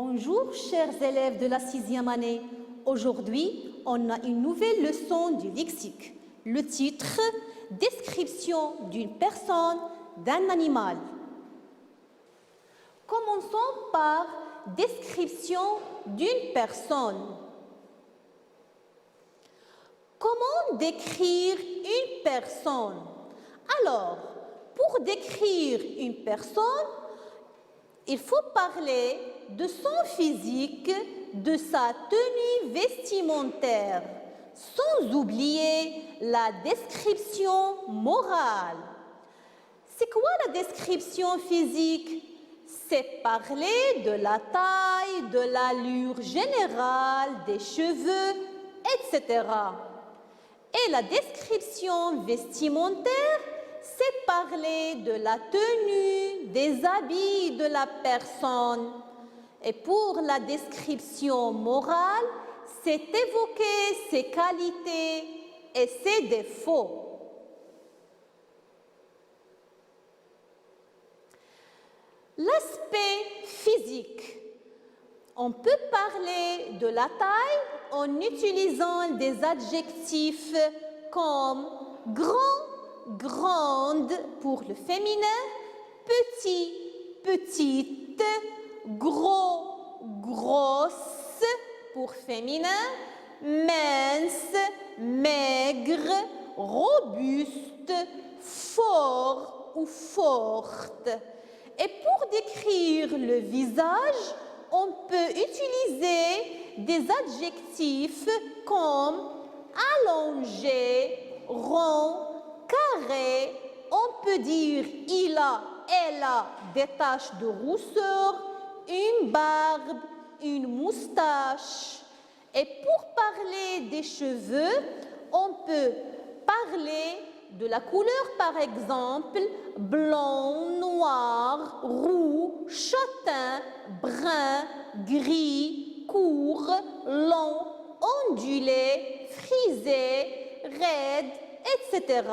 Bonjour chers élèves de la 6e année. Aujourd'hui, on a une nouvelle leçon du lexique. Le titre « Description d'une personne, d'un animal ». Commençons par « Description d'une personne ». Comment décrire une personne? Alors, pour décrire une personne, il faut parler de son physique, de sa tenue vestimentaire, sans oublier la description morale. C'est quoi la description physique? C'est parler de la taille, de l'allure générale, des cheveux, etc. Et la description vestimentaire, c'est parler de la tenue, des habits de la personne. Et pour la description morale, c'est évoquer ses qualités et ses défauts. L'aspect physique. On peut parler de la taille en utilisant des adjectifs comme grand, grande pour le féminin, petit, petite, gros, grosse pour féminin, mince, maigre, robuste, fort ou forte. Et pour décrire le visage, on peut utiliser des adjectifs comme allongé, rond, carré. On peut dire il a, elle a des taches de rousseur, une barbe, une moustache. Et pour parler des cheveux, on peut parler de la couleur, par exemple, blanc, noir, roux, châtain, brun, gris, court, long, ondulé, frisé, raide, etc.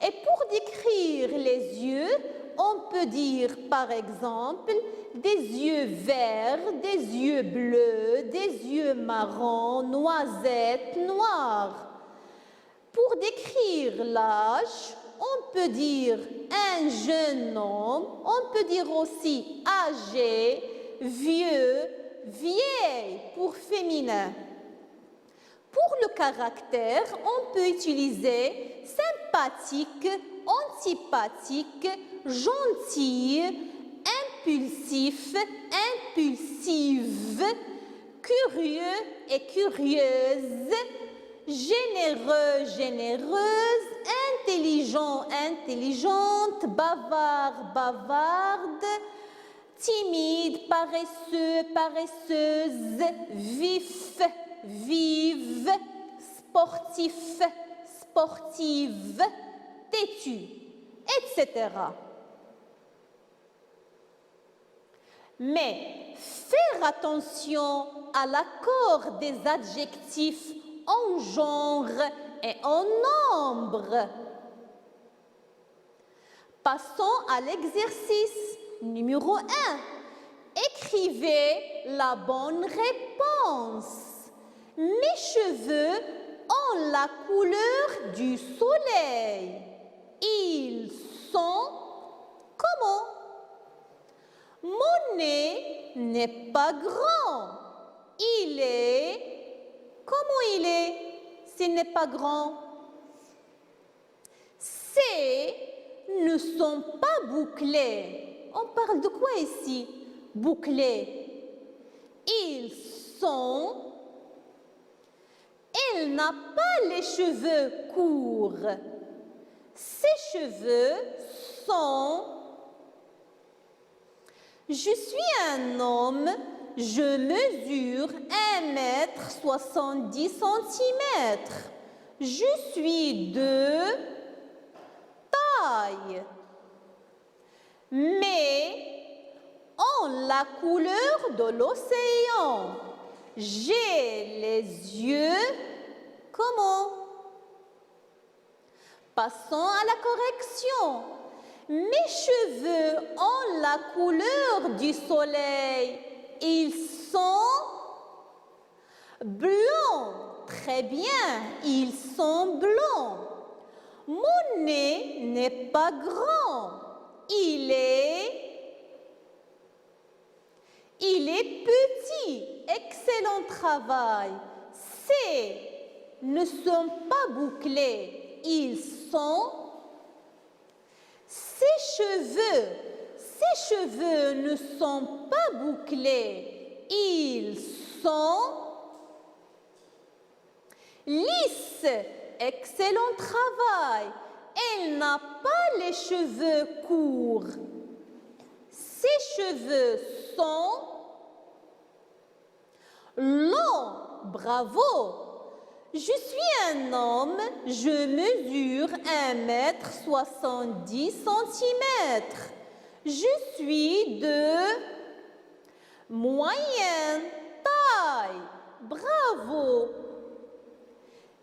Et pour décrire les yeux, on peut dire, par exemple, des yeux verts, des yeux bleus, des yeux marrons, noisettes, noirs. Pour décrire l'âge, on peut dire un jeune homme, on peut dire aussi âgé, vieux, vieille pour féminin. Pour le caractère, on peut utiliser sympathique, antipathique, gentil, impulsif, impulsive, curieux et curieuse, généreux, généreuse, intelligent, intelligente, bavard, bavarde, timide, paresseux, paresseuse, vif, vive, sportif, sportive, têtu, etc. Mais faire attention à l'accord des adjectifs en genre et en nombre. Passons à l'exercice numéro 1. Écrivez la bonne réponse. Mes cheveux ont la couleur du soleil. Ils sont comment? Mon nez n'est pas grand. Il est... Comment il est s'il n'est pas grand? Ces ne sont pas bouclés. On parle de quoi ici? Bouclés. Ils sont... Elle n'a pas les cheveux courts. Ses cheveux sont... Je suis un homme, je mesure 1,70 m. Je suis de taille. Mais en la couleur de l'océan, j'ai les yeux comment? Passons à la correction. Mes cheveux ont la couleur du soleil. Ils sont blonds. Très bien, ils sont blonds. Mon nez n'est pas grand. Il est petit. Excellent travail. Ces ne sont pas bouclés. Ils sont... Ses cheveux ne sont pas bouclés. Ils sont lisses. Excellent travail. Elle n'a pas les cheveux courts. Ses cheveux sont longs. Bravo. Je suis un homme, je mesure 1,70 m. Je suis de moyenne taille. Bravo.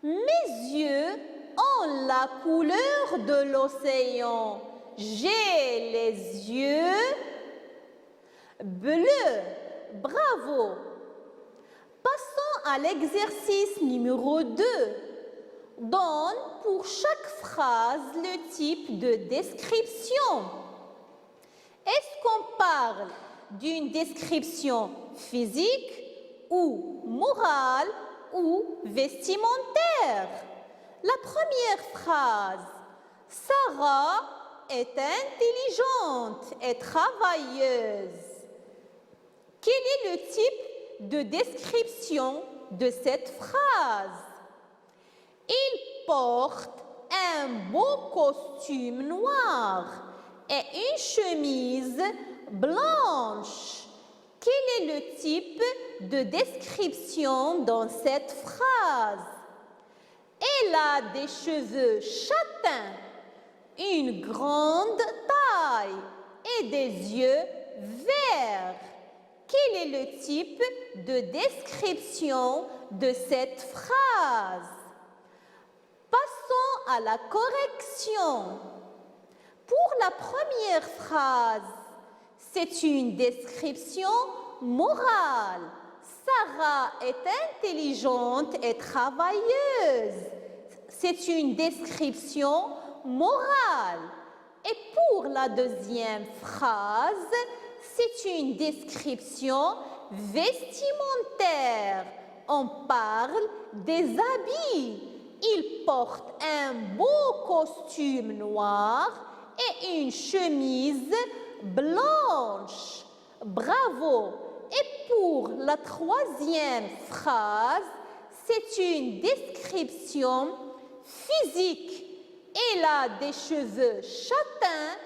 Mes yeux ont la couleur de l'océan. J'ai les yeux bleus. Bravo. Passons à l'exercice numéro 2. Donne pour chaque phrase le type de description. Est-ce qu'on parle d'une description physique ou morale ou vestimentaire? La première phrase. Sarah est intelligente et travailleuse. Quel est le type de description de cette phrase? Il porte un beau costume noir et une chemise blanche. Quel est le type de description dans cette phrase? Elle a des cheveux châtains, une grande taille et des yeux verts. Quel est le type de description de cette phrase? Passons à la correction. Pour la première phrase, c'est une description morale. Sarah est intelligente et travailleuse. C'est une description morale. Et pour la deuxième phrase, c'est une description vestimentaire. On parle des habits. Il porte un beau costume noir et une chemise blanche. Bravo! Et pour la troisième phrase, c'est une description physique. Elle a des cheveux châtains,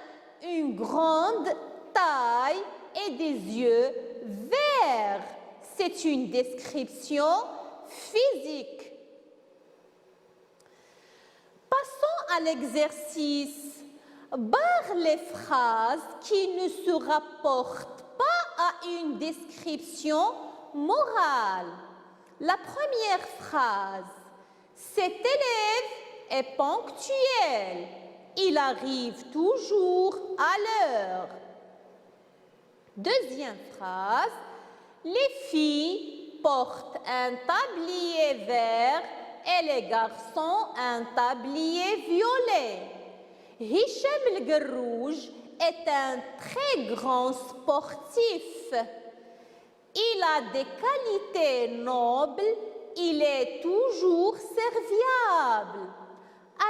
une grande taille et des yeux verts. C'est une description physique. Passons à l'exercice. Barre les phrases qui ne se rapportent pas à une description morale. La première phrase. Cet élève est ponctuel. Il arrive toujours à l'heure. Deuxième phrase. Les filles portent un tablier vert et les garçons un tablier violet. Hicham El-Gerrouj est un très grand sportif. Il a des qualités nobles, il est toujours serviable.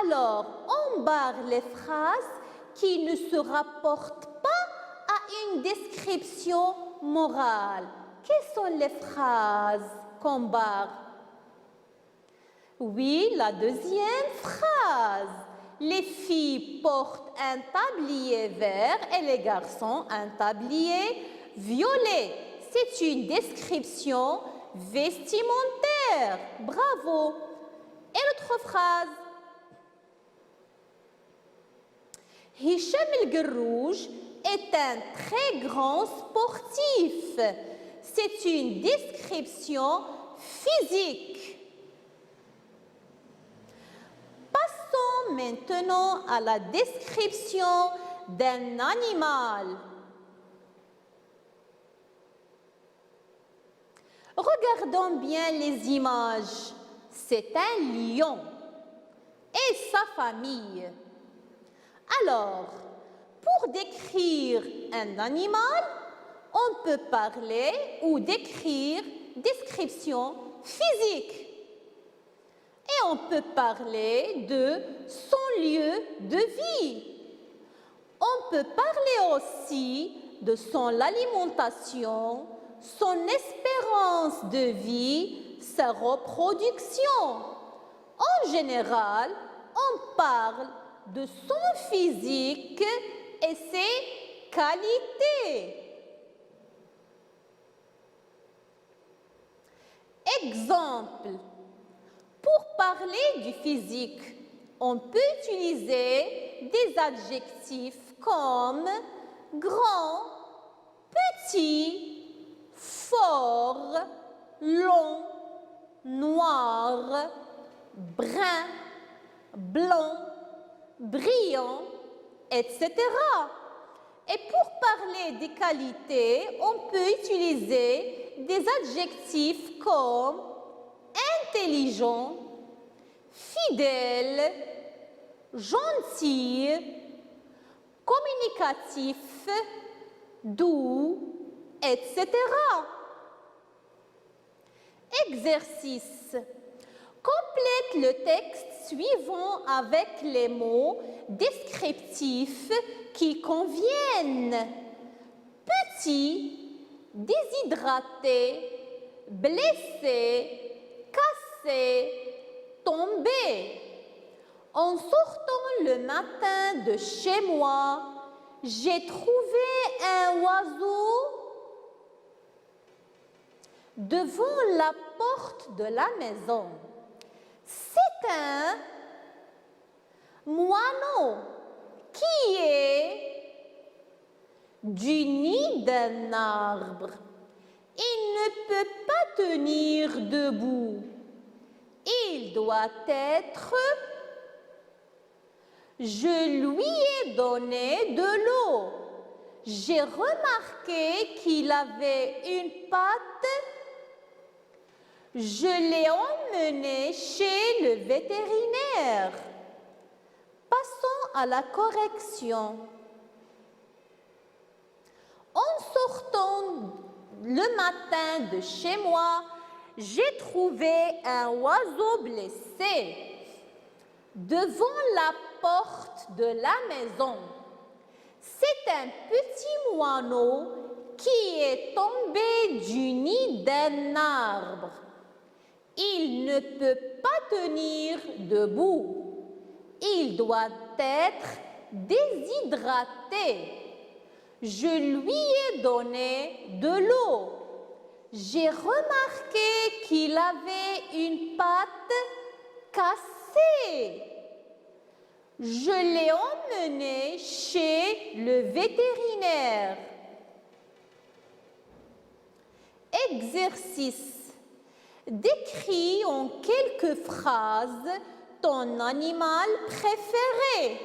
Alors, on barre les phrases qui ne se rapportent pas à une description morale. Quelles sont les phrases qu'on barre? Oui, la deuxième phrase. Les filles portent un tablier vert et les garçons un tablier violet. C'est une description vestimentaire. Bravo. Et l'autre phrase. Hicham El-Gerrouj est un très grand sportif. C'est une description physique. Passons maintenant à la description d'un animal. Regardons bien les images. C'est un lion et sa famille. Alors, pour décrire un animal, on peut parler ou décrire description physique. Et on peut parler de son lieu de vie. On peut parler aussi de son alimentation, son espérance de vie, sa reproduction. En général, on parle de son physique et ses qualités. Exemple, pour parler du physique, on peut utiliser des adjectifs comme grand, petit, fort, long, noir, brun, blanc, brillant, etc. Et pour parler des qualités, on peut utiliser des adjectifs comme intelligent, fidèle, gentil, communicatif, doux, etc. Exercice. Complète le texte suivant avec les mots descriptifs qui conviennent. Petit, déshydraté, blessé, cassé, tombé. En sortant le matin de chez moi, j'ai trouvé un oiseau devant la porte de la maison. C'est un moineau qui est du nid d'un arbre. Il ne peut pas tenir debout. Il doit être... Je lui ai donné de l'eau. J'ai remarqué qu'il avait une patte. Je l'ai emmené chez le vétérinaire. Passons à la correction. En sortant le matin de chez moi, j'ai trouvé un oiseau blessé devant la porte de la maison. C'est un petit moineau qui est tombé du nid d'un arbre. Il ne peut pas tenir debout. Il doit être déshydraté. Je lui ai donné de l'eau. J'ai remarqué qu'il avait une patte cassée. Je l'ai emmené chez le vétérinaire. Exercice. Décris en quelques phrases ton animal préféré.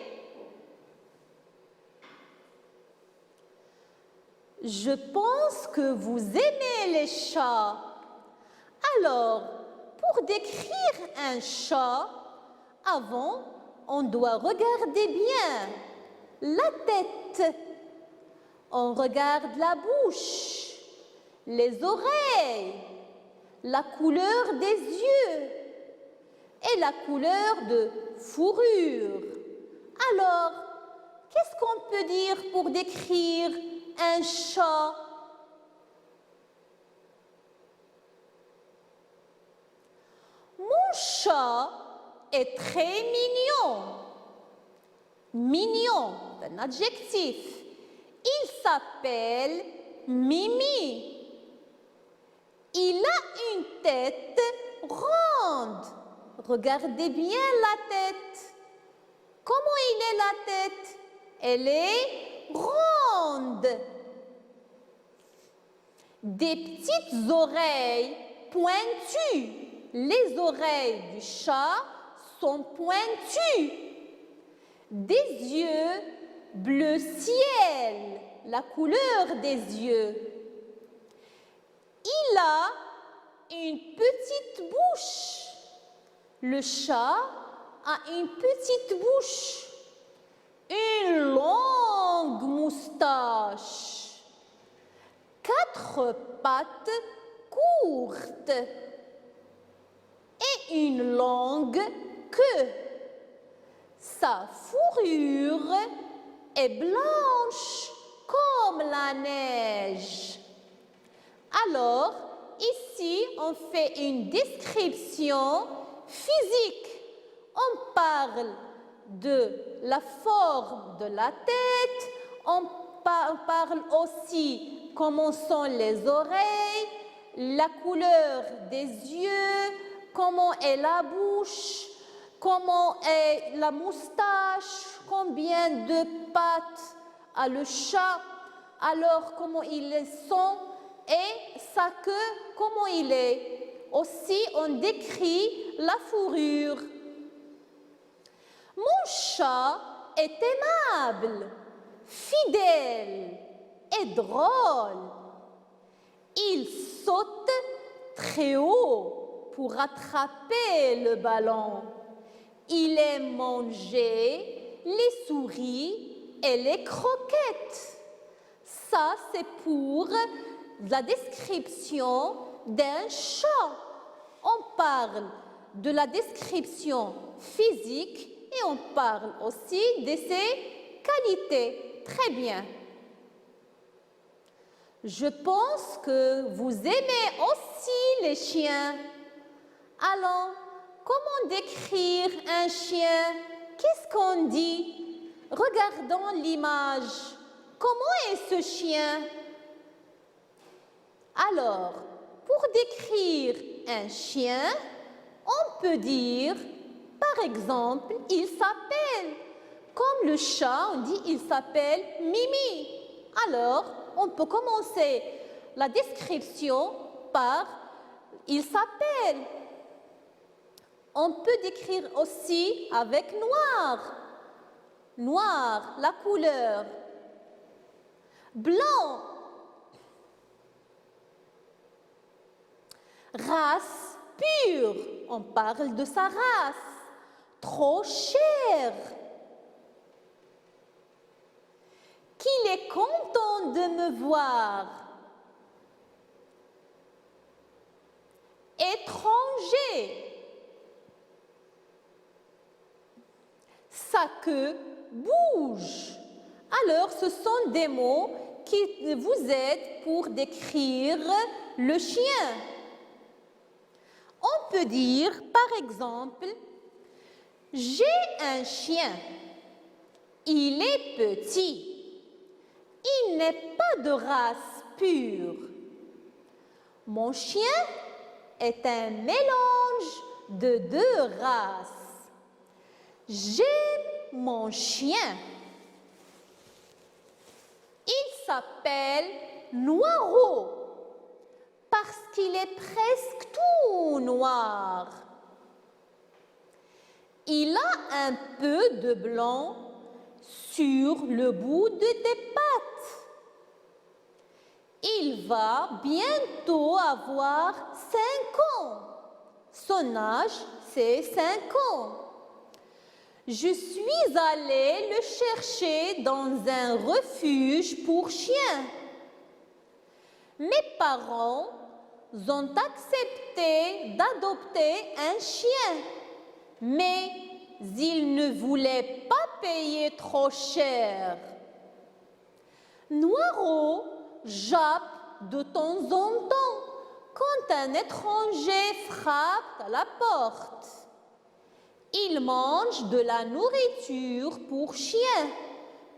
Je pense que vous aimez les chats. Alors, pour décrire un chat, avant, on doit regarder bien la tête. On regarde la bouche, les oreilles, la couleur des yeux et la couleur de fourrure. Alors, qu'est-ce qu'on peut dire pour décrire un chat? Mon chat est très mignon. Mignon, un adjectif. Il s'appelle Mimi. Il a une tête ronde. Regardez bien la tête. Comment il est la tête? Elle est ronde. Des petites oreilles pointues. Les oreilles du chat sont pointues. Des yeux bleu ciel, la couleur des yeux. Il a une petite bouche. Le chat a une petite bouche, une longue moustache, 4 pattes courtes et une longue queue. Sa fourrure est blanche comme la neige. Alors, ici, on fait une description physique. On parle de la forme de la tête, on parle aussi comment sont les oreilles, la couleur des yeux, comment est la bouche, comment est la moustache, combien de pattes a le chat, alors comment il sent et sa queue, comment il est. Aussi, on décrit la fourrure. Mon chat est aimable, fidèle et drôle. Il saute très haut pour attraper le ballon. Il aime manger les souris et les croquettes. Ça, c'est pour la description d'un chat. On parle de la description physique et on parle aussi de ses qualités. Très bien. Je pense que vous aimez aussi les chiens. Alors, comment décrire un chien? Qu'est-ce qu'on dit? Regardons l'image. Comment est ce chien? Alors, pour décrire un chien, on peut dire, par exemple, il s'appelle. Comme le chat, on dit il s'appelle Mimi. Alors, on peut commencer la description par il s'appelle. On peut décrire aussi avec noir. Noir, la couleur. Blanc. Race pure. On parle de sa race. Trop cher. Qu'il est content de me voir. Étranger. Sa queue bouge. Alors, ce sont des mots qui vous aident pour décrire le chien. On peut dire, par exemple, j'ai un chien. Il est petit. Il n'est pas de race pure. Mon chien est un mélange de 2 races. J'aime mon chien. Il s'appelle Noiro parce qu'il est presque tout noir. Il a un peu de blanc sur le bout de tes pattes. Il va bientôt avoir 5 ans. Son âge, c'est 5 ans. Je suis allée le chercher dans un refuge pour chiens. Mes parents ont accepté d'adopter un chien, mais ils ne voulaient pas payer trop cher. Noiro jappe de temps en temps quand un étranger frappe à la porte. Il mange de la nourriture pour chien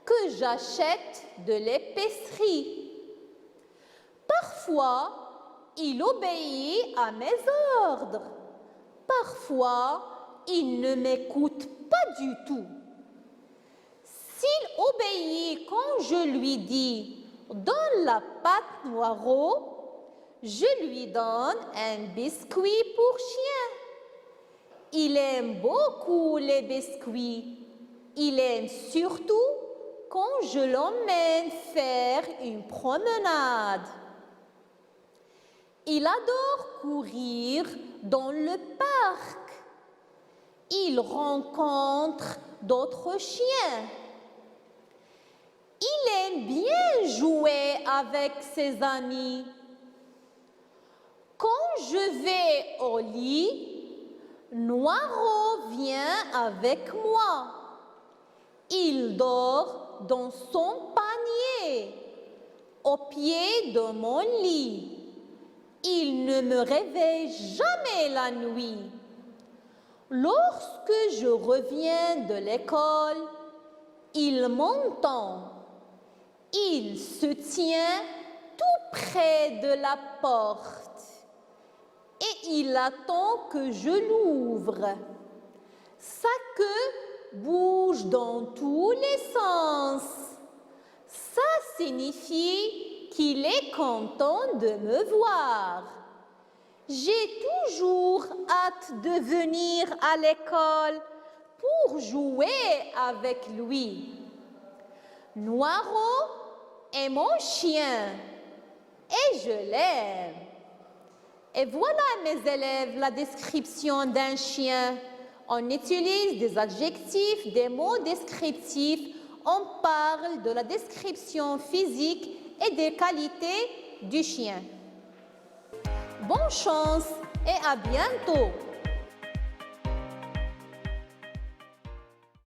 que j'achète de l'épicerie. Parfois, il obéit à mes ordres. Parfois, il ne m'écoute pas du tout. S'il obéit quand je lui dis « donne la pâte Noiro », je lui donne un biscuit pour chien. Il aime beaucoup les biscuits. Il aime surtout quand je l'emmène faire une promenade. Il adore courir dans le parc. Il rencontre d'autres chiens. Il aime bien jouer avec ses amis. Quand je vais au lit, Noiro vient avec moi. Il dort dans son panier, au pied de mon lit. Il ne me réveille jamais la nuit. Lorsque je reviens de l'école, il m'entend. Il se tient tout près de la porte et il attend que je l'ouvre. Sa queue bouge dans tous les sens. Ça signifie qu'il est content de me voir. J'ai toujours hâte de venir à l'école pour jouer avec lui. Noiro est mon chien et je l'aime. Et voilà, mes élèves, la description d'un chien. On utilise des adjectifs, des mots descriptifs. On parle de la description physique et des qualités du chien. Bonne chance et à bientôt!